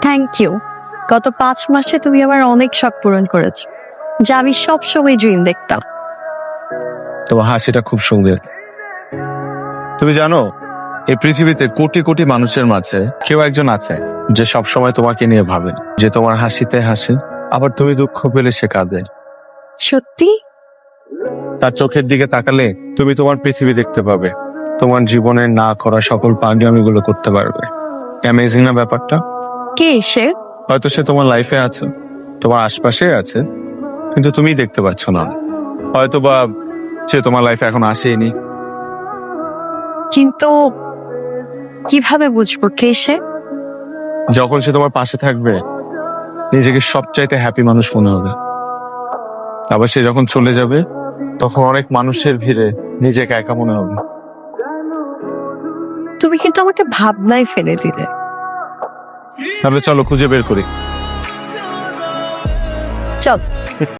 Thank you. গত 5 মাসে তুমি আমার অনেক শখ পূরণ করেছো, যা আমি সবসময় ড্রিম দেখতাম। তোমার হাসিটা খুব সুন্দর। তুমি জানো, এই পৃথিবীতে কোটি কোটি মানুষের মাঝে কেউ একজন আছে যে সব সময় তোমাকে নিয়ে ভাবে, যে তোমার হাসিতে হাসে, আবার তুমি দুঃখ পেলে সে কাঁদে। সত্যি? তার চোখের দিকে তাকালে তুমি তোমার পৃথিবী দেখতে পাবে, তোমার জীবনে না করা সকল পাগলামিগুলো করতে পারবে। অ্যামেজিং না ব্যাপারটা? কে সে? হয়তো সে তোমার লাইফে আছে, তোমার আশপাশে আছে, কিন্তু তুমিই দেখতে পাচ্ছ না। হয়তো বা সে তোমার লাইফে এখন আসেনি। কিন্তু কিভাবে বুঝবো কে সে? যখন সে তোমার পাশে থাকবে, নিজেকে সবচাইতে হ্যাপি মানুষ মনে হবে। আবার সে যখন চলে যাবে, তখন অনেক মানুষের ভিড়ে নিজেকে একা মনে হবে। তুমি কিন্তু আমাকে ভাবনায় ফেলে দিলে। তাহলে চলো খুঁজে বের করি। চল।